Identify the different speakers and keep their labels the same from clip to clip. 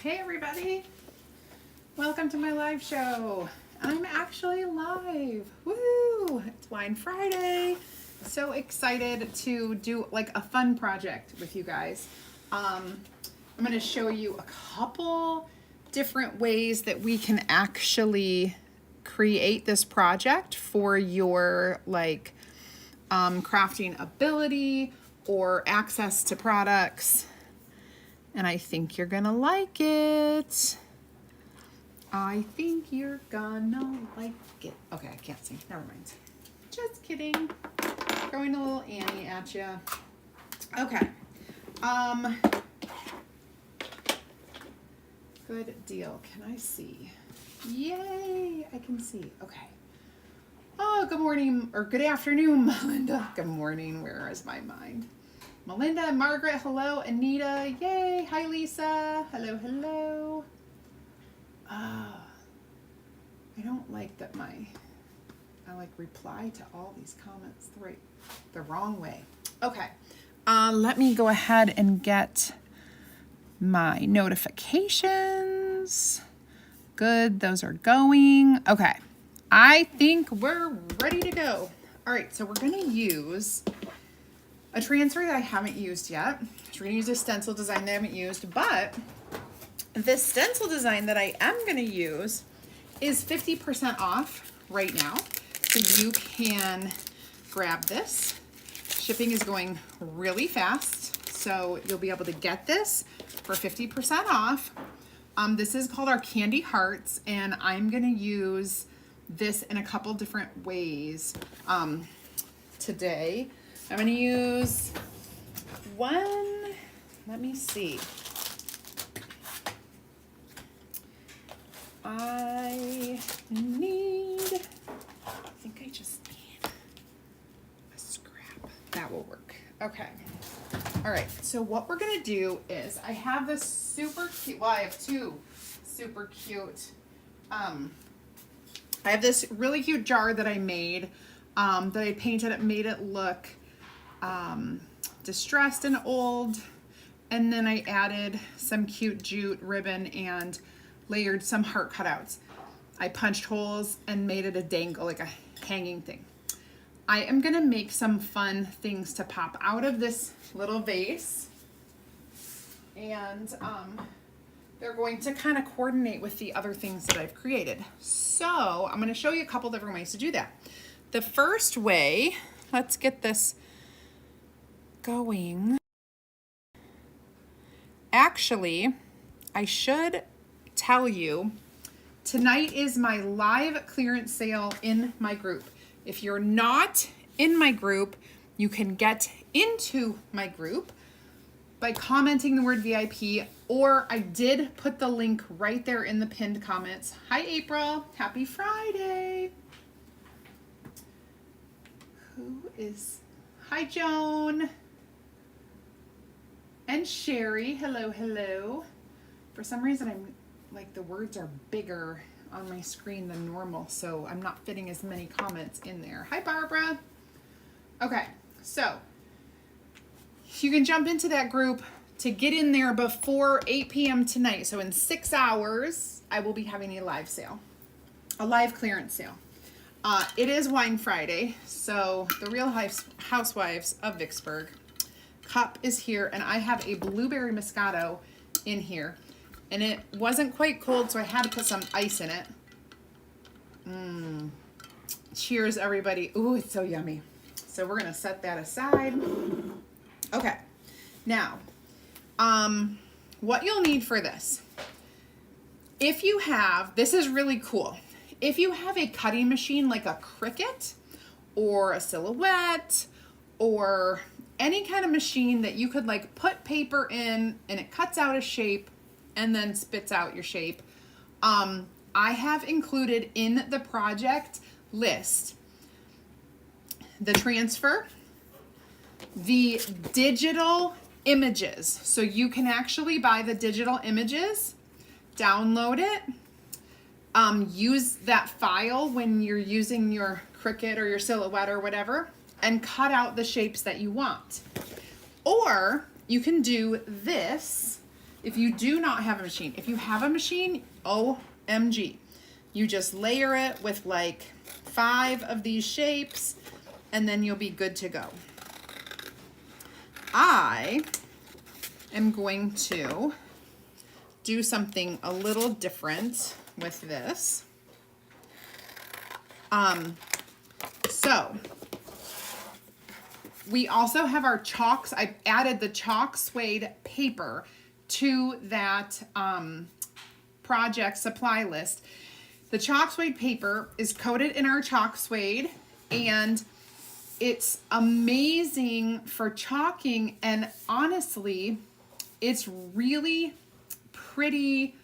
Speaker 1: Hey everybody, welcome to my live show. I'm actually live. Woo! It's Wine Friday. So excited to do like a fun project with you guys. I'm going to show you a couple different ways that we can actually create this project for your like crafting ability or access to products. And I think you're gonna like it. I think you're gonna like it. Okay, I can't sing. Never mind. Just kidding. Throwing a little Annie at you. Okay. Good deal. Can I see? Yay! I can see. Okay. Oh, good morning or good afternoon, Melinda. Good morning. Where is my mind? Melinda, Margaret, hello. Anita, yay. Hi, Lisa. Hello, hello. I don't like that I like reply to all these comments the wrong way. Okay. Let me go ahead and get my notifications. Good, those are going. Okay. I think we're ready to go. All right, so we're gonna use a transfer that I haven't used yet. So we're gonna use a stencil design that I haven't used, but this stencil design that I am gonna use is 50% off right now. So you can grab this. Shipping is going really fast, so you'll be able to get this for 50% off. This is called our Candy Hearts, and I'm gonna use this in a couple different ways today. I'm gonna use one, let me see. I think I just need a scrap. That will work. Okay. All right, so what we're gonna do is I have this super cute, well, I have two super cute, I have this really cute jar that I made, that I painted. It made it look distressed and old, and then I added some cute jute ribbon and layered some heart cutouts. I punched holes and made it a dangle, like a hanging thing. I am gonna make some fun things to pop out of this little vase, and they're going to kind of coordinate with the other things that I've created. So I'm gonna show you a couple different ways to do that. The first way, let's get this going. Actually, I should tell you, tonight is my live clearance sale in my group. If you're not in my group, you can get into my group by commenting the word VIP, or I did put the link right there in the pinned comments. Hi, April. Happy Friday. Hi, Joan. And Sherry, hello, hello. For some reason, I'm like the words are bigger on my screen than normal, so I'm not fitting as many comments in there. Hi, Barbara. Okay, so you can jump into that group to get in there before 8 p.m. tonight. So in 6 hours, I will be having a live sale, a live clearance sale. It is Wine Friday, so the Real Housewives of Vicksburg cup is here, and I have a blueberry Moscato in here, and it wasn't quite cold, so I had to put some ice in it. Cheers, everybody. Ooh, it's so yummy. So we're gonna set that aside. Okay, now, what you'll need for this, if you have, this is really cool. If you have a cutting machine like a Cricut or a Silhouette or any kind of machine that you could like put paper in and it cuts out a shape and then spits out your shape, I have included in the project list the transfer, the digital images. So you can actually buy the digital images, download it, use that file when you're using your Cricut or your Silhouette or whatever, and cut out the shapes that you want. Or you can do this if you do not have a machine, if you have a machine, OMG, you just layer it with like 5 of these shapes and then you'll be good to go. I am going to do something a little different with this. So we also have our chalks. I've added the chalk suede paper to that project supply list. The chalk suede paper is coated in our chalk suede, and it's amazing for chalking, and honestly, it's really pretty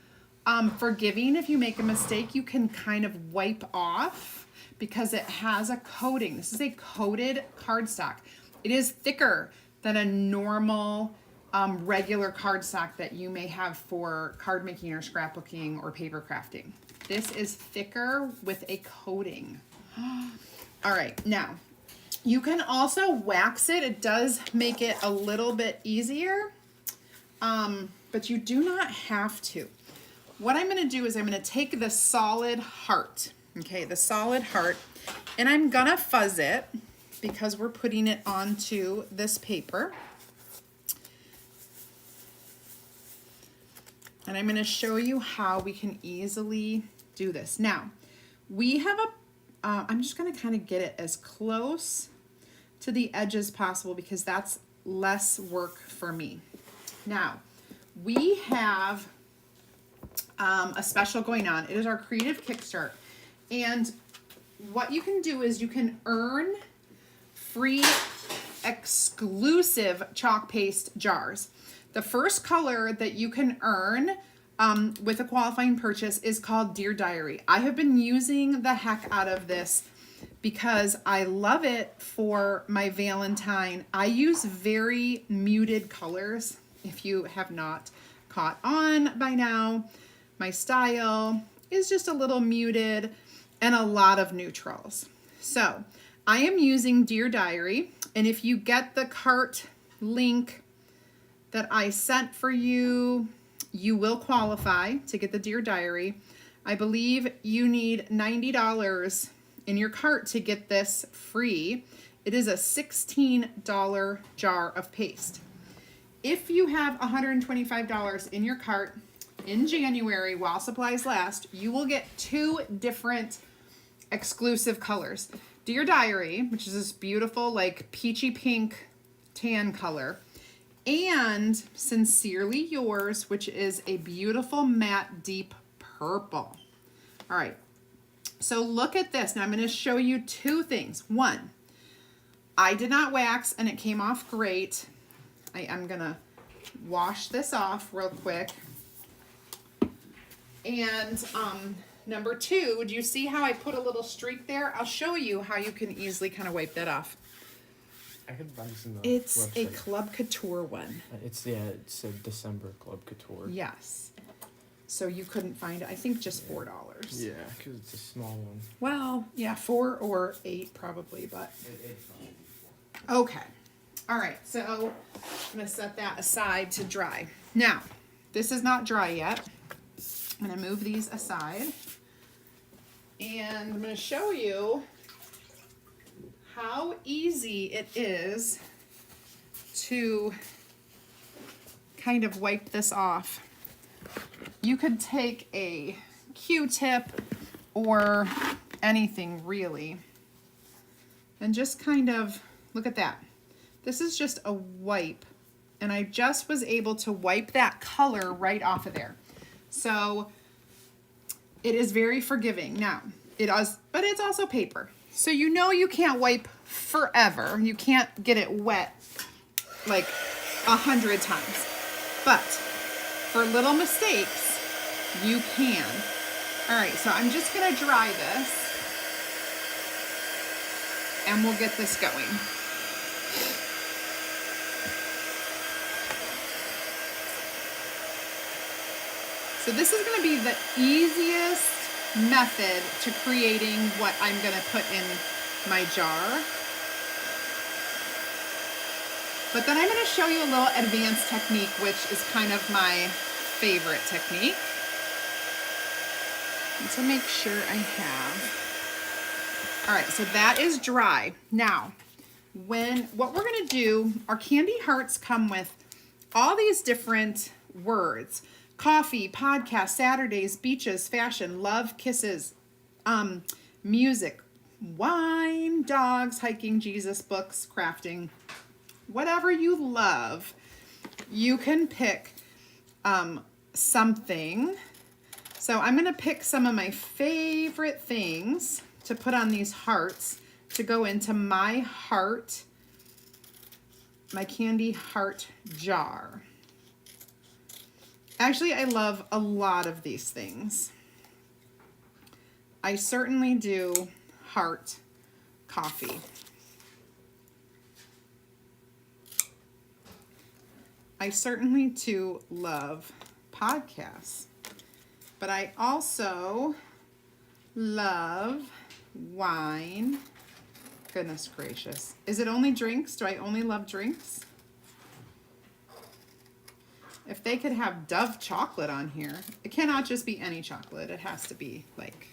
Speaker 1: forgiving. If you make a mistake, you can kind of wipe off because it has a coating. This is a coated cardstock. It is thicker than a normal regular cardstock that you may have for card making or scrapbooking or paper crafting. This is thicker with a coating. All right, now you can also wax it. It does make it a little bit easier, but you do not have to. What I'm gonna do is I'm gonna take the solid heart, okay, the solid heart, and I'm gonna fuzz it because we're putting it onto this paper. And I'm gonna show you how we can easily do this. Now, we have I'm just gonna kind of get it as close to the edge as possible because that's less work for me. Now, we have a special going on. It is our Creative Kickstart. And what you can do is you can earn free exclusive chalk paste jars. The first color that you can earn with a qualifying purchase is called Dear Diary. I have been using the heck out of this because I love it for my Valentine. I use very muted colors. If you have not caught on by now, my style is just a little muted and a lot of neutrals. So I am using Dear Diary, and if you get the cart link that I sent for you, you will qualify to get the Dear Diary. I believe you need $90 in your cart to get this free. It is a $16 jar of paste. If you have $125 in your cart in January while supplies last, you will get 2 different exclusive colors. Dear Diary, which is this beautiful like peachy pink tan color, and Sincerely Yours, which is a beautiful matte deep purple. All right, so look at this. Now I'm going to show you 2 things. One, I did not wax and it came off great. I am going to wash this off real quick. And number 2, do you see how I put a little streak there? I'll show you how you can easily kind of wipe that off.
Speaker 2: I could buy this in the
Speaker 1: It's
Speaker 2: website.
Speaker 1: a Club Couture one.
Speaker 2: It's a December Club Couture.
Speaker 1: Yes. So you couldn't find it. I think just $4.
Speaker 2: Yeah, because it's a small one.
Speaker 1: Well, yeah, 4 or 8 probably, but okay. All right, so I'm gonna set that aside to dry. Now, this is not dry yet. I'm gonna move these aside, and I'm gonna show you how easy it is to kind of wipe this off. You could take a Q-tip or anything really and just kind of, look at that. This is just a wipe, and I just was able to wipe that color right off of there. So it is very forgiving. Now, but it's also paper. So you know you can't wipe forever. You can't get it wet like 100 times. But for little mistakes, you can. All right, so I'm just gonna dry this and we'll get this going. So this is gonna be the easiest method to creating what I'm gonna put in my jar. But then I'm gonna show you a little advanced technique, which is kind of my favorite technique. And to make sure I have. All right, so that is dry. Now, what we're gonna do, our candy hearts come with all these different words: coffee, podcast, Saturdays, beaches, fashion, love, kisses, music, wine, dogs, hiking, Jesus, books, crafting, whatever you love. You can pick something. So I'm gonna pick some of my favorite things to put on these hearts to go into my heart, my candy heart jar. Actually, I love a lot of these things. I certainly do heart coffee. I certainly do love podcasts, but I also love wine. Goodness gracious. Is it only drinks? Do I only love drinks? If they could have Dove chocolate on here, it cannot just be any chocolate. It has to be like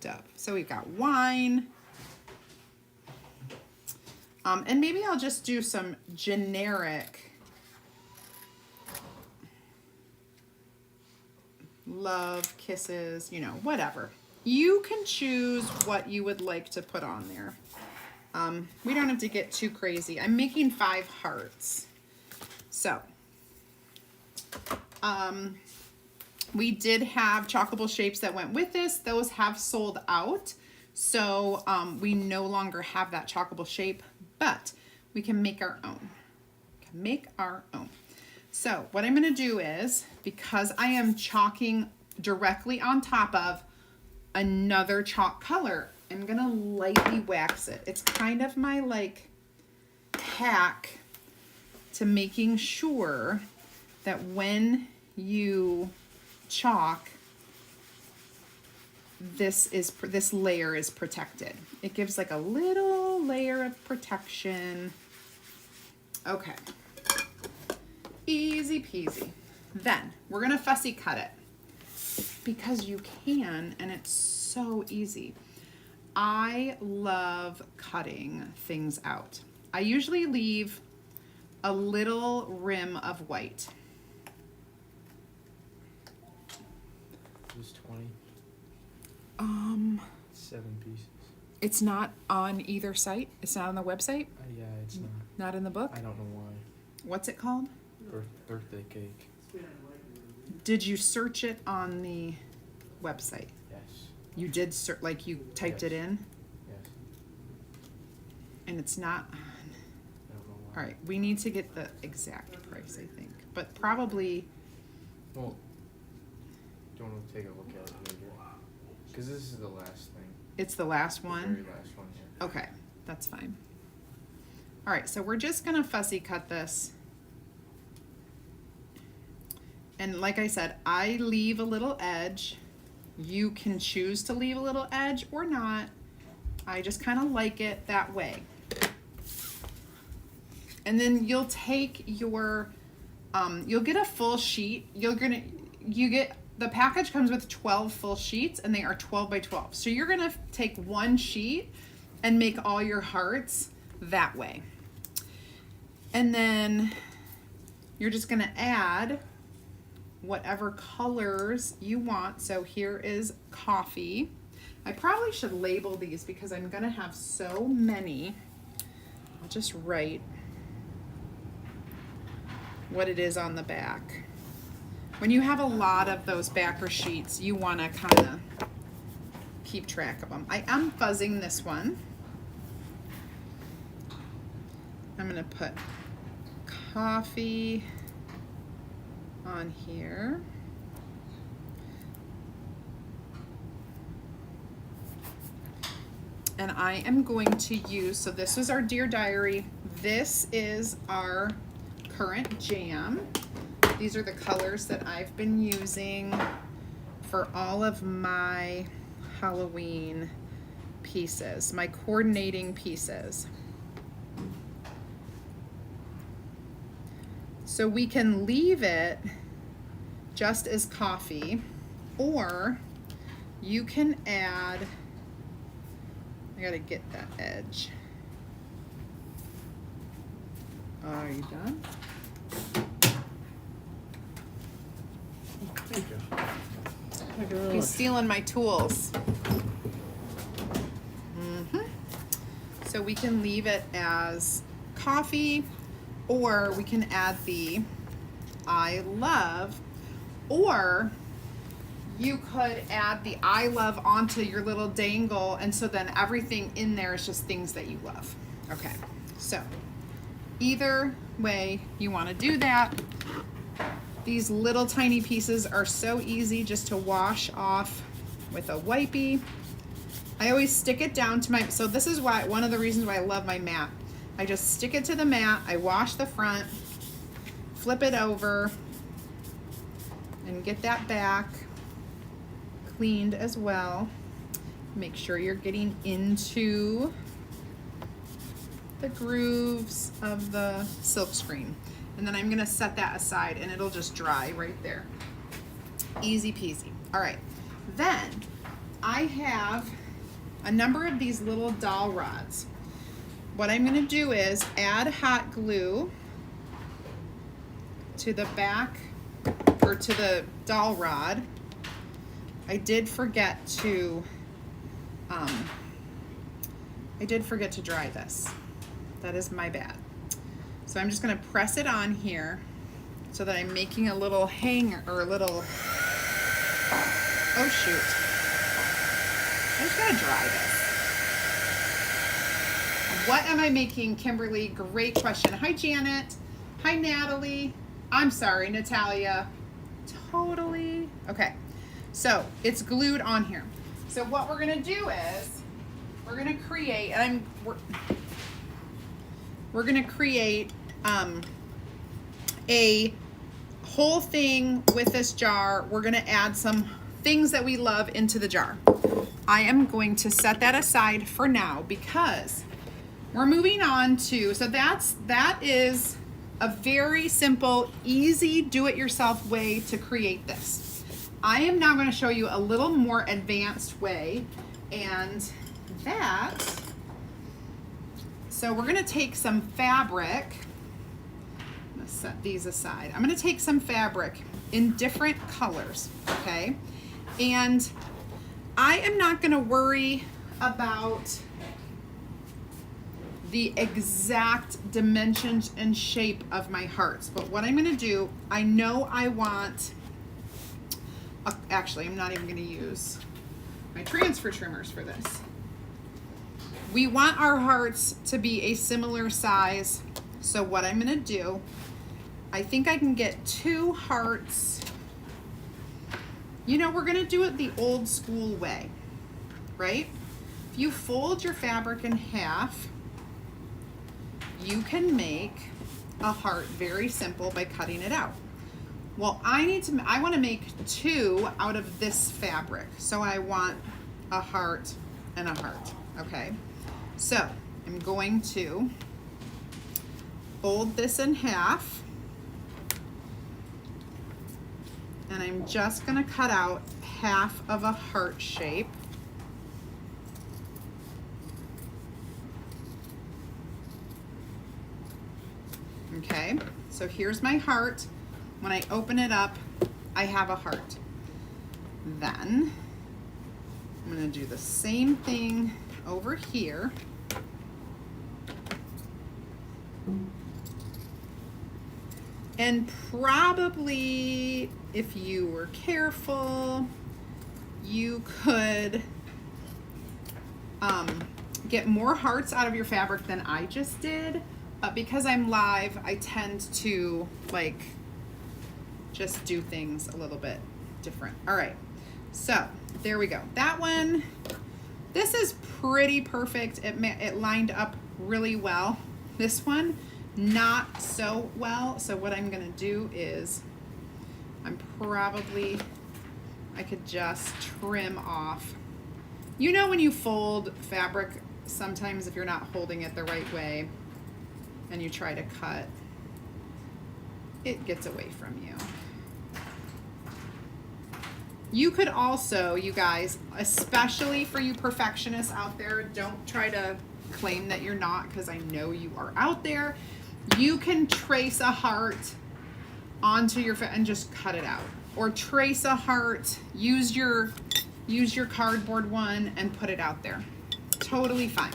Speaker 1: Dove. So we've got wine. And maybe I'll just do some generic love, kisses, you know, whatever. You can choose what you would like to put on there. We don't have to get too crazy. I'm making 5 hearts. So, we did have chockable shapes that went with this. Those have sold out. So, we no longer have that chockable shape, but we can make our own. So what I'm going to do is, because I am chalking directly on top of another chalk color, I'm going to lightly wax it. It's kind of my like hack to making sure that when you chalk, this layer is protected. It gives like a little layer of protection. Okay. Easy peasy. Then we're gonna fussy cut it because you can, and it's so easy. I love cutting things out. I usually leave a little rim of white.
Speaker 2: It was 20. 7 pieces.
Speaker 1: It's not on either site. It's not on the website.
Speaker 2: Yeah, it's not.
Speaker 1: Not in the book.
Speaker 2: I don't know why.
Speaker 1: What's it called?
Speaker 2: Birthday cake.
Speaker 1: Did you search it on the website?
Speaker 2: Yes.
Speaker 1: You did like you typed it in,
Speaker 2: Yes.
Speaker 1: and it's not on.
Speaker 2: I don't know why.
Speaker 1: All right, we need to get the exact price, I think, but probably.
Speaker 2: Well, do you want to take a look at it later? Because this is the last thing.
Speaker 1: It's the last
Speaker 2: The
Speaker 1: one.
Speaker 2: very last one here.
Speaker 1: Okay, that's fine. All right, so we're just gonna fussy cut this. And like I said, I leave a little edge. You can choose to leave a little edge or not. I just kind of like it that way. And then you'll take your, you'll get a full sheet. The package comes with 12 full sheets, and they are 12 by 12. So you're gonna take one sheet and make all your hearts that way. And then you're just gonna add whatever colors you want. So here is coffee. I probably should label these because I'm gonna have so many. I'll just write what it is on the back. When you have a lot of those backer sheets, you wanna kinda keep track of them. I am fuzzing this one. I'm gonna put coffee on here. And I am going to use, so this was our Dear Diary. This is our current jam. These are the colors that I've been using for all of my Halloween pieces, my coordinating pieces. So we can leave it just as coffee, or you can add, I gotta get that edge. Are you done?
Speaker 2: Thank you. Thank you very
Speaker 1: He's
Speaker 2: much.
Speaker 1: stealing my tools. So we can leave it as coffee, or we can add the I love, or you could add the I love onto your little dangle, and so then everything in there is just things that you love. Okay, so either way you want to do that. These little tiny pieces are so easy just to wash off with a wipey. I always stick it down to my, so this is why, one of the reasons why I love my mat. I just stick it to the mat, I wash the front, flip it over, and get that back cleaned as well. Make sure you're getting into the grooves of the silk screen. And then I'm gonna set that aside and it'll just dry right there. Easy peasy. All right, then I have a number of these little dowel rods. What I'm gonna do is add hot glue to the back, or to the dowel rod. I did forget to dry this. That is my bad. So I'm just gonna press it on here so that I'm making a little hanger, or a little, oh shoot. I just gotta dry this. What am I making, Kimberly? Great question. Hi, Janet. Hi, Natalie. I'm sorry, Natalia. Totally. Okay, so it's glued on here. So what we're gonna do is we're gonna create, and we're gonna create a whole thing with this jar. We're gonna add some things that we love into the jar. I am going to set that aside for now because we're moving on to, so that is a very simple, easy, do-it-yourself way to create this. I am now going to show you a little more advanced way, and that, so we're going to take some fabric. I'm going to set these aside. I'm going to take some fabric in different colors, okay? And I am not going to worry about the exact dimensions and shape of my hearts, but what I'm going to do, I know I want, actually I'm not even going to use my transfer trimmers for this. We want our hearts to be a similar size, so what I'm going to do, I think I can get 2 hearts. You know, we're going to do it the old school way, right? If you fold your fabric in half, you can make a heart very simple by cutting it out. Well, I want to make 2 out of this fabric. So I want a heart and a heart, okay? So I'm going to fold this in half, and I'm just going to cut out half of a heart shape. Okay, so here's my heart. When I open it up, I have a heart. Then I'm going to do the same thing over here. And probably, if you were careful, you could get more hearts out of your fabric than I just did. But because I'm live, I tend to like just do things a little bit different. All right, so there we go. That one, this is pretty perfect. It lined up really well. This one, not so well. So what I'm gonna do is I could just trim off. You know when you fold fabric, sometimes if you're not holding it the right way and you try to cut, it gets away from you. You could also, you guys, especially for you perfectionists out there, don't try to claim that you're not, because I know you are out there. You can trace a heart onto your and just cut it out, or trace a heart, use your cardboard one and put it out there. Totally fine.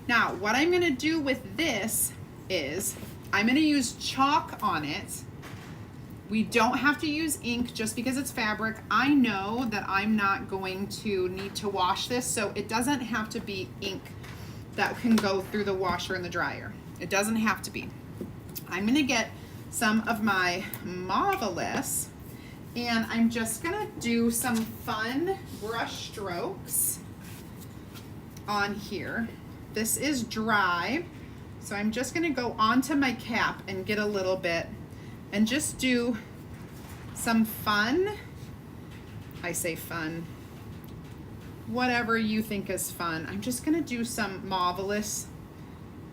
Speaker 1: Now, what I'm going to do with this is I'm going to use chalk on it. We don't have to use ink just because it's fabric. I know that I'm not going to need to wash this, so it doesn't have to be ink that can go through the washer and the dryer. It doesn't have to be. I'm going to get some of my Marvelous, and I'm just going to do some fun brush strokes on here. This is dry, so I'm just going to go onto my cap and get a little bit and just do some fun, I say fun, whatever you think is fun. I'm just going to do some Marvelous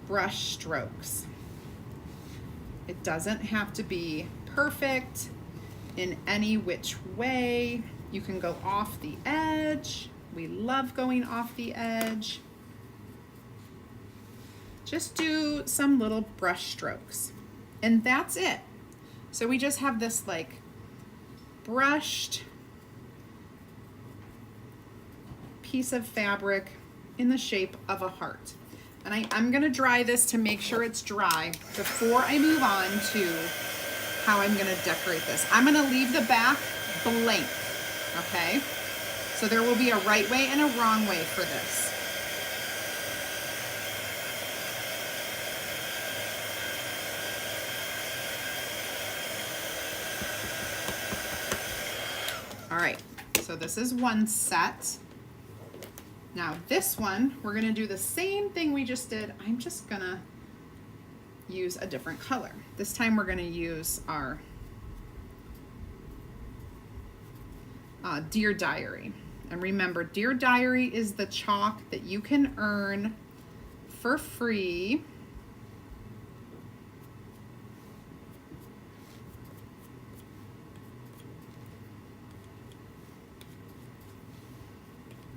Speaker 1: brush strokes. It doesn't have to be perfect in any which way. You can go off the edge. We love going off the edge. Just do some little brush strokes, and that's it. So we just have this like brushed piece of fabric in the shape of a heart. And I'm gonna dry this to make sure it's dry before I move on to how I'm gonna decorate this. I'm gonna leave the back blank, okay? So there will be a right way and a wrong way for this. All right, so this is one set. Now this one, we're gonna do the same thing we just did. I'm just gonna use a different color. This time we're gonna use our Dear Diary. And remember, Dear Diary is the chalk that you can earn for free.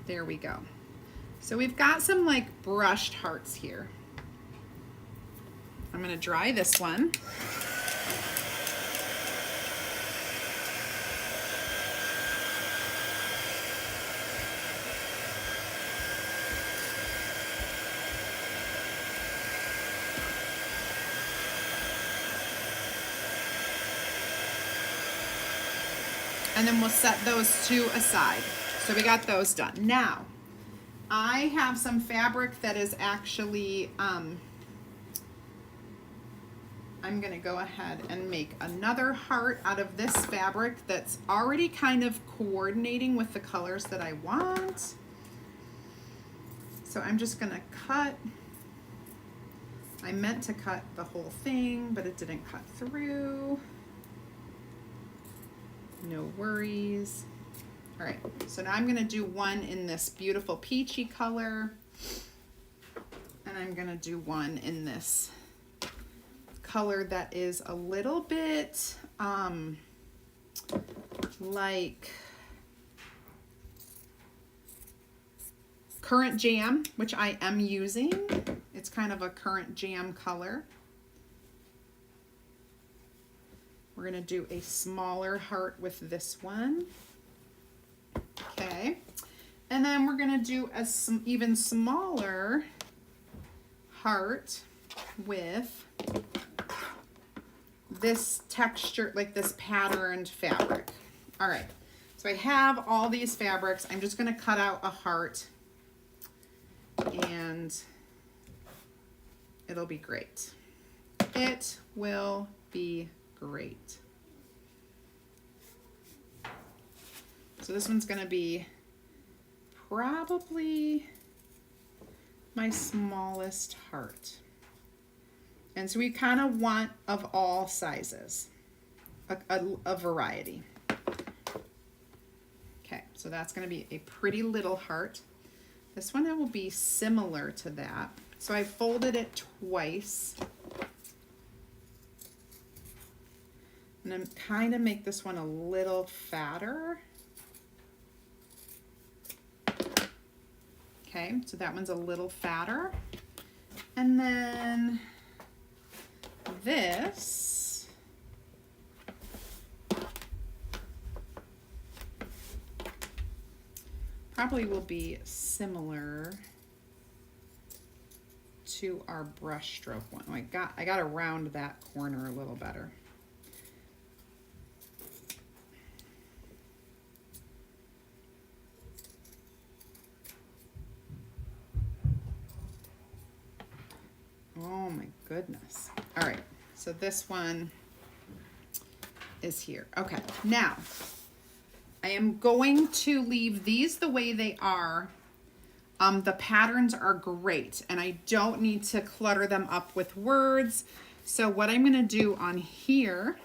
Speaker 1: There we go. So we've got some like brushed hearts here. I'm gonna dry this one. And then we'll set those two aside. So we got those done. Now, I have some fabric that is actually, I'm gonna go ahead and make another heart out of this fabric that's already kind of coordinating with the colors that I want. So I'm just gonna cut. I meant to cut the whole thing, but it didn't cut through. No worries. All right, so now I'm gonna do one in this beautiful peachy color, and I'm gonna do one in this color that is a little bit like Current Jam, which I am using. It's kind of a Current Jam color. We're gonna do a smaller heart with this one. Okay, and then we're gonna do a even smaller heart with this texture, like this patterned fabric. All right, so I have all these fabrics. I'm just gonna cut out a heart and it'll be great. It will be great. So this one's gonna be probably my smallest heart. And so we kind of want of all sizes, a variety. Okay, so that's gonna be a pretty little heart. This one will be similar to that. So I folded it twice. And I'm kind of make this one a little fatter. Okay, so that one's a little fatter. And then this probably will be similar to our brush stroke one. Oh, I got to round that corner a little better. Oh my goodness. All right, so this one is here. Okay, now I am going to leave these the way they are. The patterns are great and I don't need to clutter them up with words. So what I'm gonna do on here,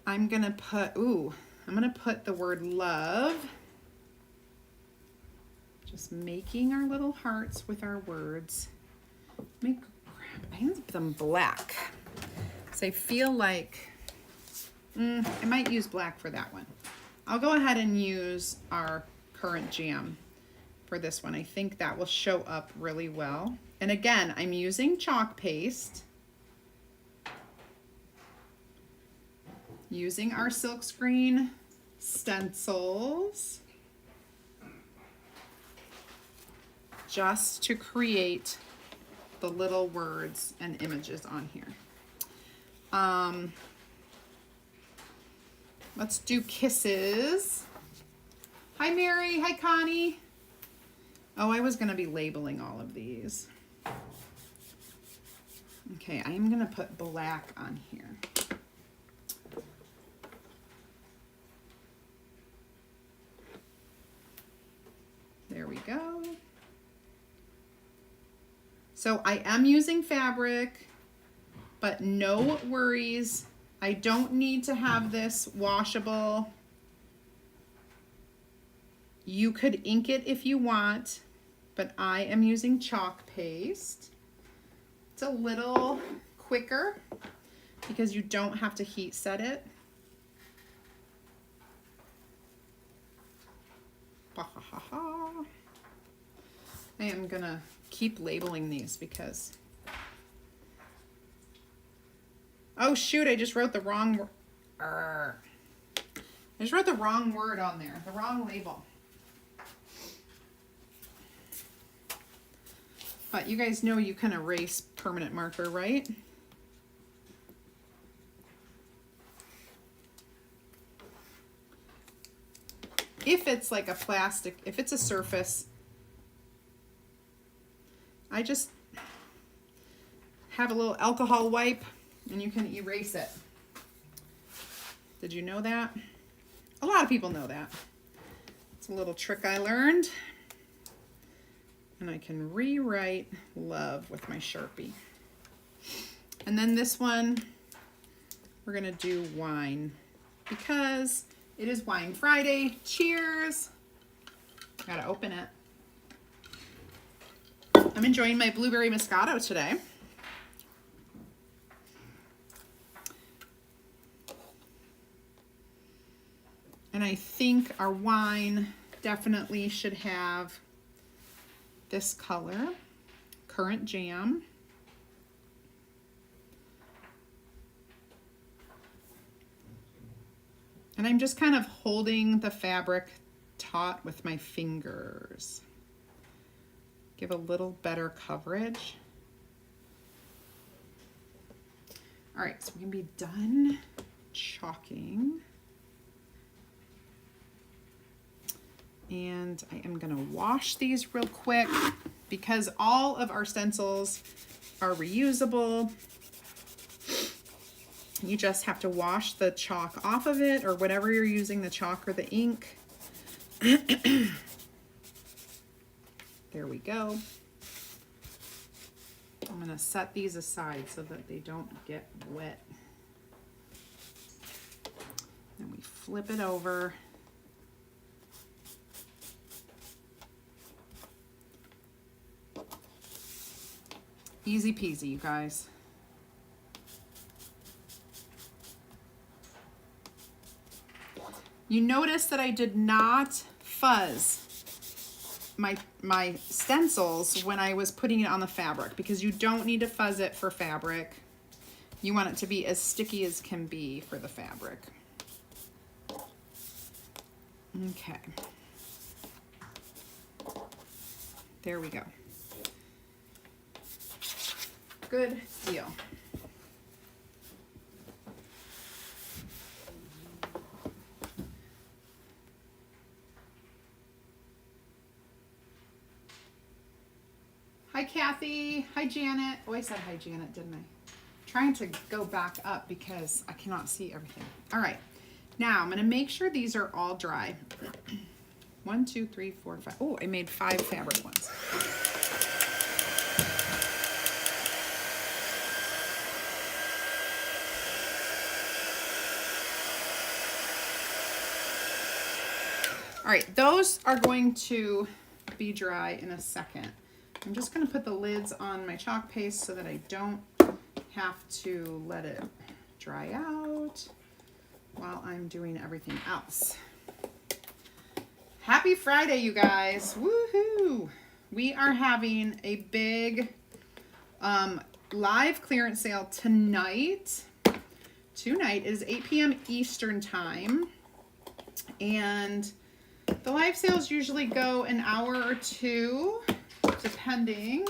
Speaker 1: I'm gonna put the word love. Just making our little hearts with our words. I need them black. So I feel like, I might use black for that one. I'll go ahead and use our current jam for this one. I think that will show up really well. And again, I'm using chalk paste. Using our silkscreen stencils. Just to create the little words and images on here. Let's do kisses. Hi Mary, hi Connie. Oh, I was gonna be labeling all of these. Okay, I am gonna put black on here. There we go. So I am using fabric, but no worries. I don't need to have this washable. You could ink it if you want, but I am using chalk paste. It's a little quicker because you don't have to heat set it. I am gonna keep labeling these because, oh shoot, I just wrote the wrong I just wrote the wrong word on there, the wrong label. But you guys know you can erase permanent marker, right? If it's like a plastic, if it's a surface, I just have a little alcohol wipe and you can erase it. Did you know that? A lot of people know that. It's a little trick I learned. And I can rewrite love with my Sharpie. And then this one, we're gonna do wine because it is Wine Friday. Cheers. Gotta open it. I'm enjoying my blueberry Moscato today. And I think our wine definitely should have this color, currant jam. And I'm just kind of holding the fabric taut with my fingers. Give a little better coverage. All right, so we're gonna be done chalking. And I am gonna wash these real quick because all of our stencils are reusable. You just have to wash the chalk off of it or whatever you're using, the chalk or the ink. There we go. I'm gonna set these aside so that they don't get wet. Then we flip it over. Easy peasy, you guys. You notice that I did not fuzz my stencils when I was putting it on the fabric, because you don't need to fuzz it for fabric. You want it to be as sticky as can be for the fabric. Okay. There we go. Good deal. Hi, Kathy. Hi, Janet. Oh, I said hi, Janet, didn't I? Trying to go back up because I cannot see everything. All right. Now I'm going to make sure these are all dry. 1, 2, 3, 4, 5. Oh, I made 5 fabric ones. All right, those are going to be dry in a second. I'm just going to put the lids on my chalk paste so that I don't have to let it dry out while I'm doing everything else. Happy Friday, you guys. Woohoo! We are having a big live clearance sale tonight. Tonight is 8 p.m. Eastern time. And the live sales usually go an hour or two, depending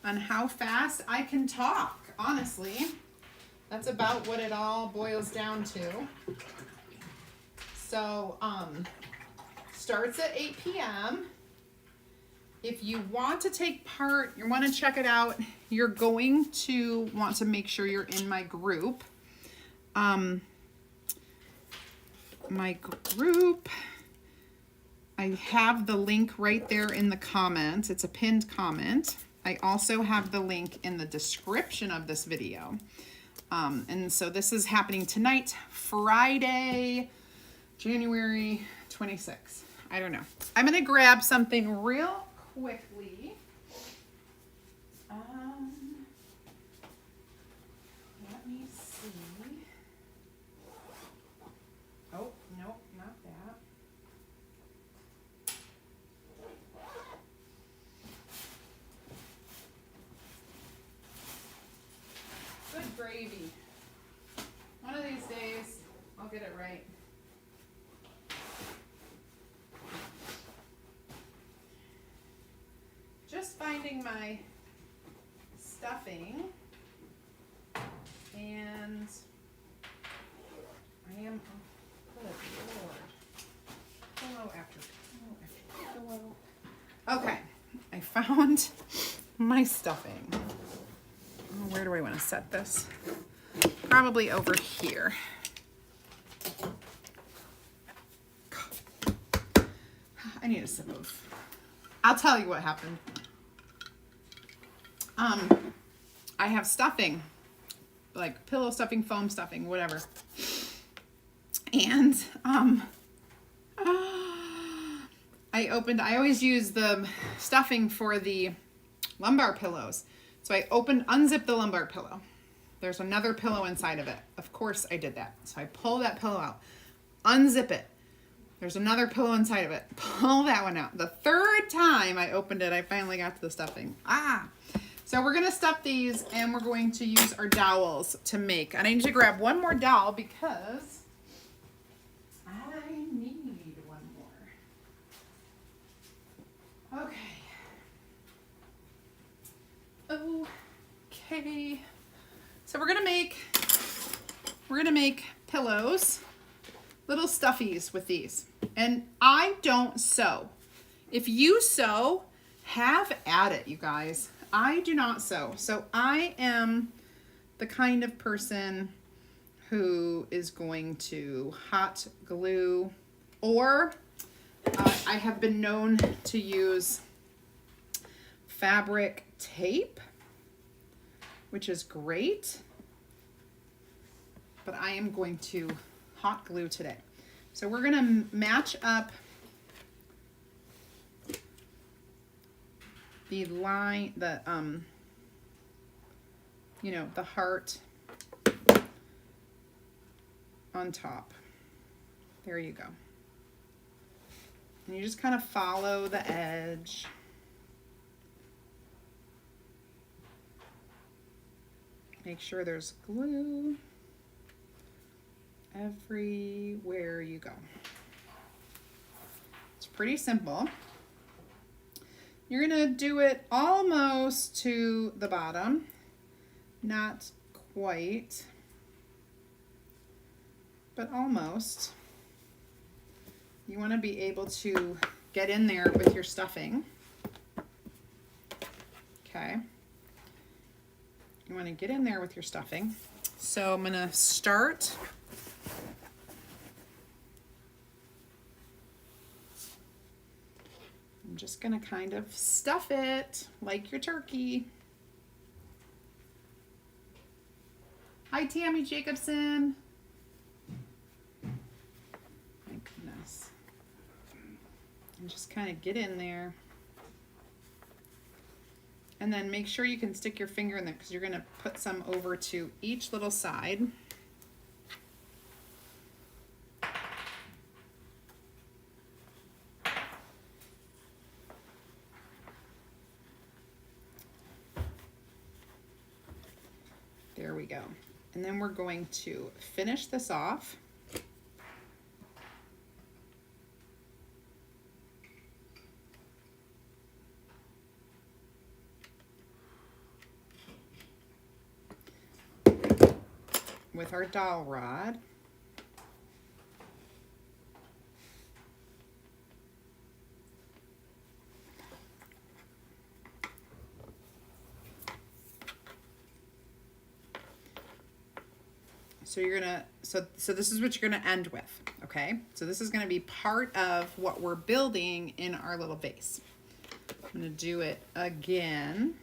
Speaker 1: on how fast I can talk, honestly. That's about what it all boils down to. So, starts at 8 p.m. If you want to take part, you want to check it out, you're going to want to make sure you're in my group. My group, I have the link right there in the comments. It's a pinned comment. I also have the link in the description of this video. And so this is happening tonight, Friday, January 26th. I don't know. I'm going to grab something real quickly. Let me see. Oh, no, not that. Good gravy. One of these days, I'll get it right. Just finding my stuffing, and I am, oh, good Lord. Pillow after pillow after pillow. Okay, I found my stuffing. Oh, where do I want to set this? Probably over here. I need a sip of. I'll tell you what happened. I have stuffing, like pillow stuffing, foam stuffing, whatever. And I always use the stuffing for the lumbar pillows. So I unzipped the lumbar pillow. There's another pillow inside of it. Of course I did that. So I pull that pillow out, unzip it. There's another pillow inside of it. Pull that one out. The third time I opened it, I finally got to the stuffing. So we're going to stuff these, and we're going to use our dowels to make. And I need to grab one more dowel because I need one more. Okay. So we're going to make pillows, little stuffies with these. And I don't sew. If you sew, have at it, you guys. I do not sew. So I am the kind of person who is going to hot glue, or I have been known to use fabric tape, which is great. But I am going to hot glue today. So we're going to match up the line, the heart on top. There you go. And you just kind of follow the edge. Make sure there's glue everywhere you go. It's pretty simple. You're gonna do it almost to the bottom, not quite, but almost. You want to be able to get in there with your stuffing. Okay. You want to get in there with your stuffing. So I'm going to start. I'm just going to kind of stuff it like your turkey. Hi, Tammy Jacobson. My goodness. And just kind of get in there. And then make sure you can stick your finger in there because you're going to put some over to each little side. There we go. And then we're going to finish this off. With our dowel rod. So you're gonna, so this is what you're gonna end with, okay? So this is gonna be part of what we're building in our little vase. I'm gonna do it again.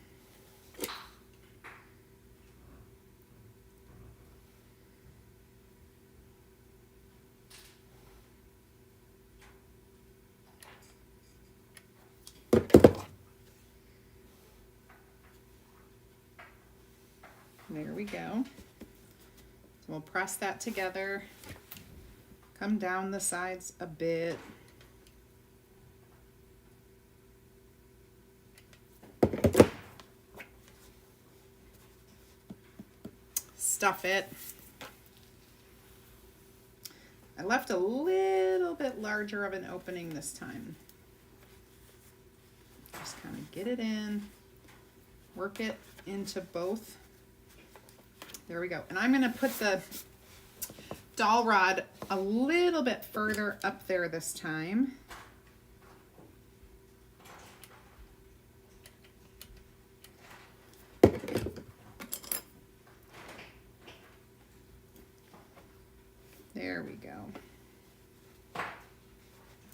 Speaker 1: There we go. So we'll press that together, come down the sides a bit. Stuff it. I left a little bit larger of an opening this time. Just kind of get it in, work it into both. There we go. And I'm going to put the dowel rod a little bit further up there this time. There we go.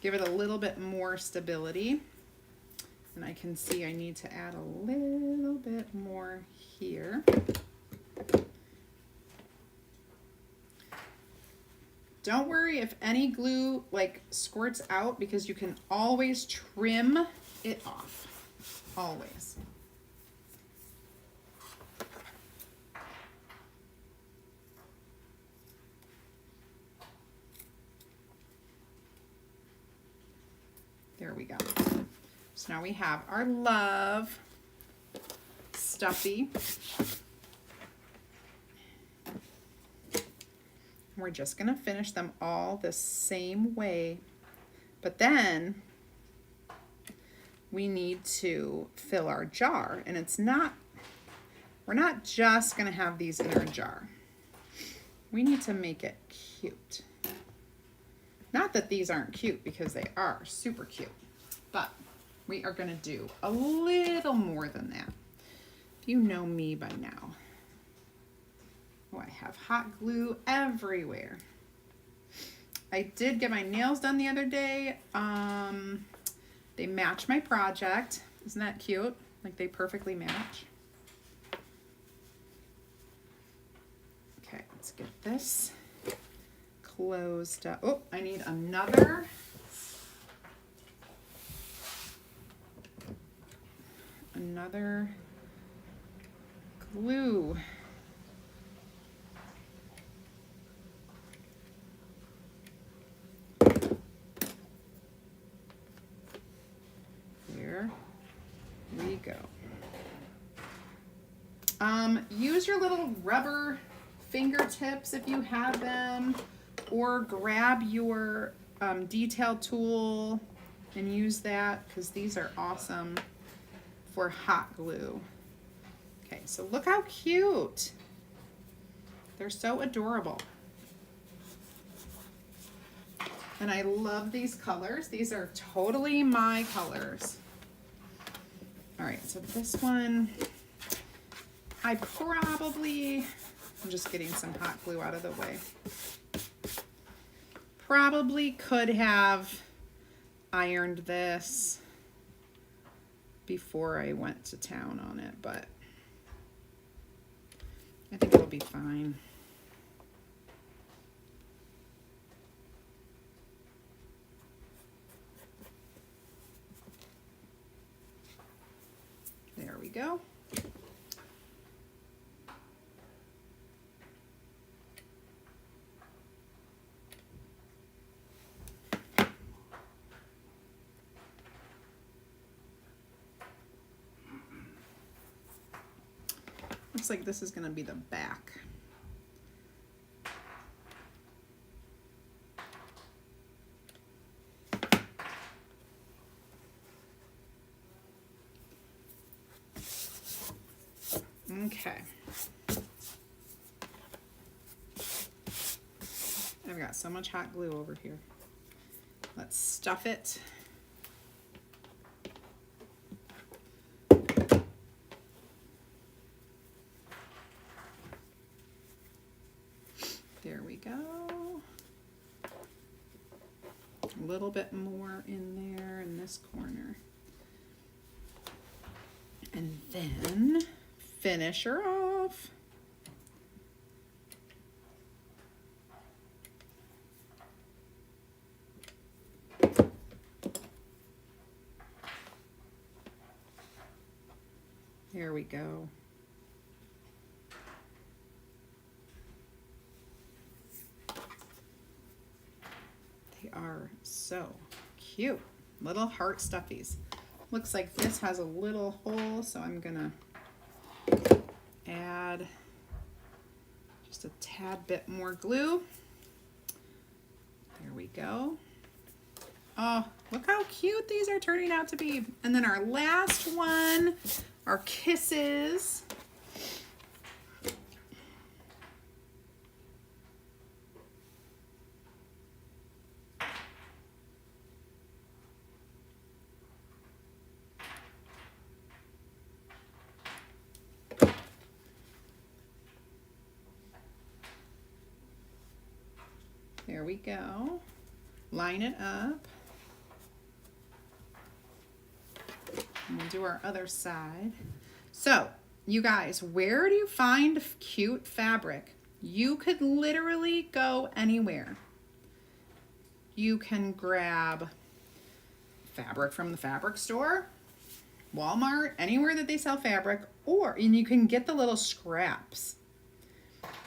Speaker 1: Give it a little bit more stability. And I can see I need to add a little bit more here. Don't worry if any glue like squirts out because you can always trim it off. Always. There we go. So now we have our love stuffy. We're just going to finish them all the same way, but then we need to fill our jar, and we're not just going to have these in our jar. We need to make it cute. Not that these aren't cute, because they are super cute, but we are going to do a little more than that. You know me by now. Oh, I have hot glue everywhere. I did get my nails done the other day. They match my project. Isn't that cute? Like they perfectly match. Okay, let's get this closed up. Oh, I need another. Another glue. There we go. Use your little rubber fingertips if you have them, or grab your detail tool and use that, because these are awesome for hot glue. Okay, so look how cute. They're so adorable. And I love these colors. These are totally my colors. All right, so this one, I'm just getting some hot glue out of the way. Probably could have ironed this before I went to town on it, but I think it'll be fine. There we go. Looks like this is going to be the back. Okay. I've got so much hot glue over here. Let's stuff it. There we go. A little bit more in there in this corner. And then finish her off. There we go. They are so cute. Little heart stuffies. Looks like this has a little hole, so I'm gonna add just a tad bit more glue. There we go. Oh, look how cute these are turning out to be. And then our last one, our kisses. There we go. Line it up. And we'll do our other side. So, you guys, where do you find cute fabric? You could literally go anywhere. You can grab fabric from the fabric store, Walmart, anywhere that they sell fabric, and you can get the little scraps.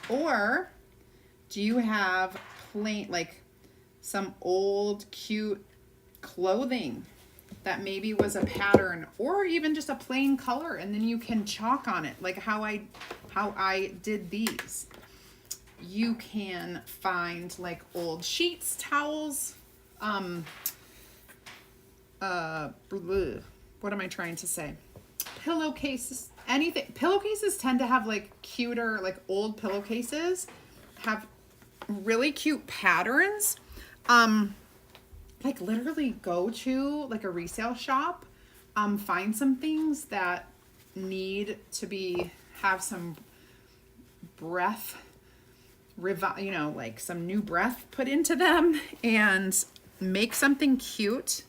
Speaker 1: Or do you have plain, like some old cute clothing that maybe was a pattern, or even just a plain color, and then you can chalk on it, like how I did these. You can find like old sheets, towels, what am I trying to say? Pillowcases, anything. Pillowcases tend to have like cuter, like old pillowcases have really cute patterns. Like literally go to like a resale shop, find some things that need to have some breath, like some new breath put into them, and make something cute,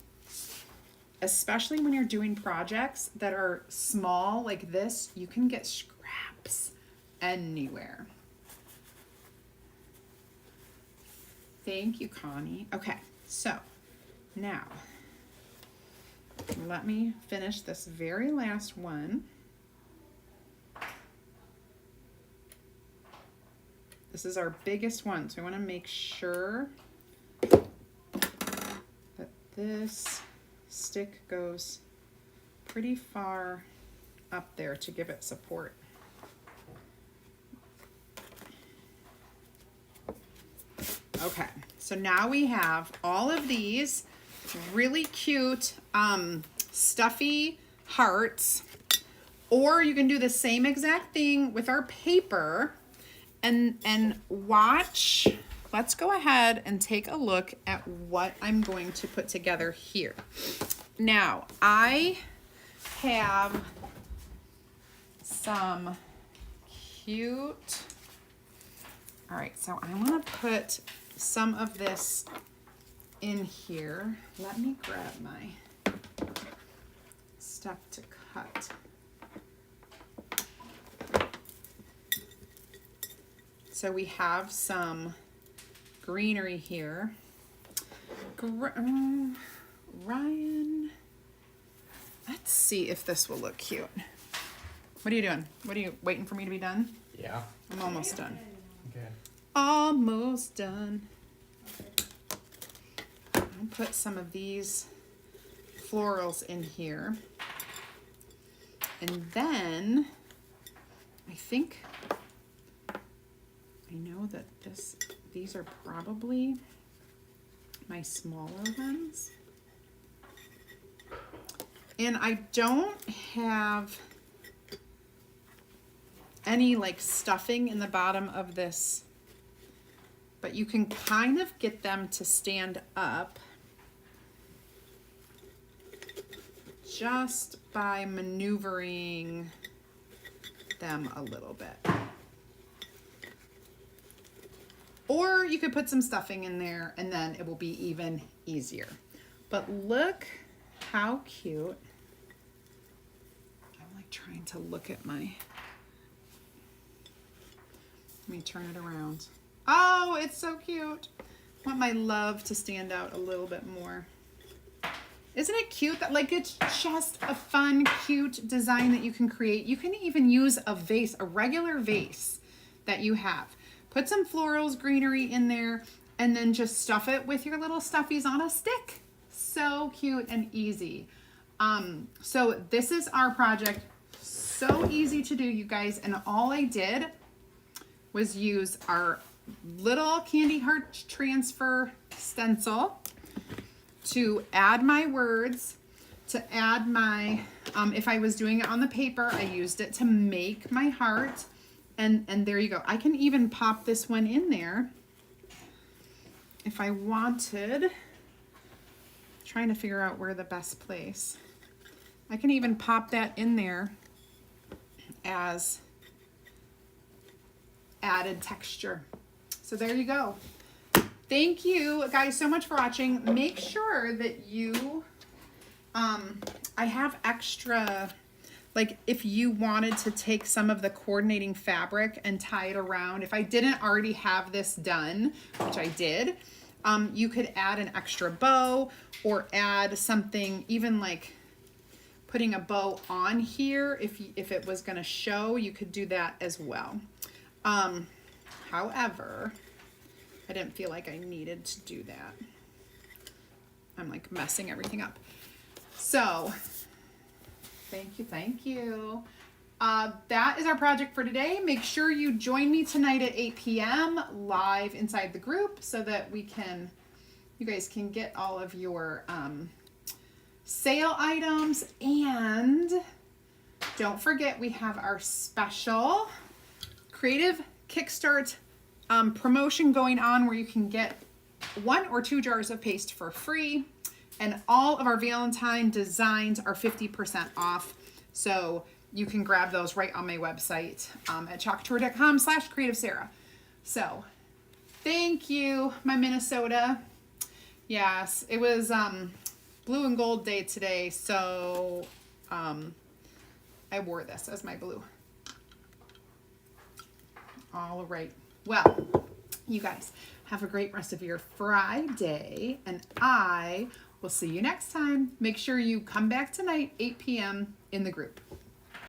Speaker 1: especially when you're doing projects that are small like this. You can get scraps anywhere. Thank you, Connie. Okay, so now let me finish this very last one. This is our biggest one, so I want to make sure that this stick goes pretty far up there to give it support. Okay, so now we have all of these really cute stuffy hearts, or you can do the same exact thing with our paper and watch. Let's go ahead and take a look at what I'm going to put together here. Now, I have some cute, all right, so I want to put some of this in here. Let me grab my stuff to cut. So we have some greenery here. Ryan, let's see if this will look cute. What are you doing? What are you waiting for me to be done?
Speaker 2: Yeah.
Speaker 1: I'm almost done.
Speaker 2: Okay.
Speaker 1: Almost done. I'll put some of these florals in here. And then I think I know that these are probably my smaller ones. And I don't have any like stuffing in the bottom of this, but you can kind of get them to stand up just by maneuvering them a little bit. Or you could put some stuffing in there and then it will be even easier. But look how cute. I'm like trying to look at my, let me turn it around. Oh, it's so cute. I want my love to stand out a little bit more. Isn't it cute that like it's just a fun, cute design that you can create? You can even use a vase, a regular vase that you have. Put some florals, greenery in there, and then just stuff it with your little stuffies on a stick. So cute and easy. So this is our project. So easy to do, you guys. And all I did was use our little candy heart transfer stencil to add my words, to add my, if I was doing it on the paper, I used it to make my heart. And there you go. I can even pop this one in there if I wanted. Trying to figure out where the best place. I can even pop that in there as added texture. So there you go. Thank you guys so much for watching. Make sure that you, I have extra, like if you wanted to take some of the coordinating fabric and tie it around, if I didn't already have this done, which I did, you could add an extra bow or add something, even like putting a bow on here. If it was gonna show, you could do that as well. However, I didn't feel like I needed to do that. I'm like messing everything up. So thank you, thank you. That is our project for today. Make sure you join me tonight at 8 p.m. live inside the group so that you guys can get all of your sale items. And don't forget, we have our special Creative Kickstart promotion going on where you can get 1 or 2 jars of paste for free. And all of our Valentine designs are 50% off. So you can grab those right on my website at chalktour.com/creativesarah. So thank you, my Minnesota. Yes, it was blue and gold day today. So I wore this as my blue. All right. Well, you guys have a great rest of your Friday, and I will see you next time. Make sure you come back tonight, 8 p.m. in the group.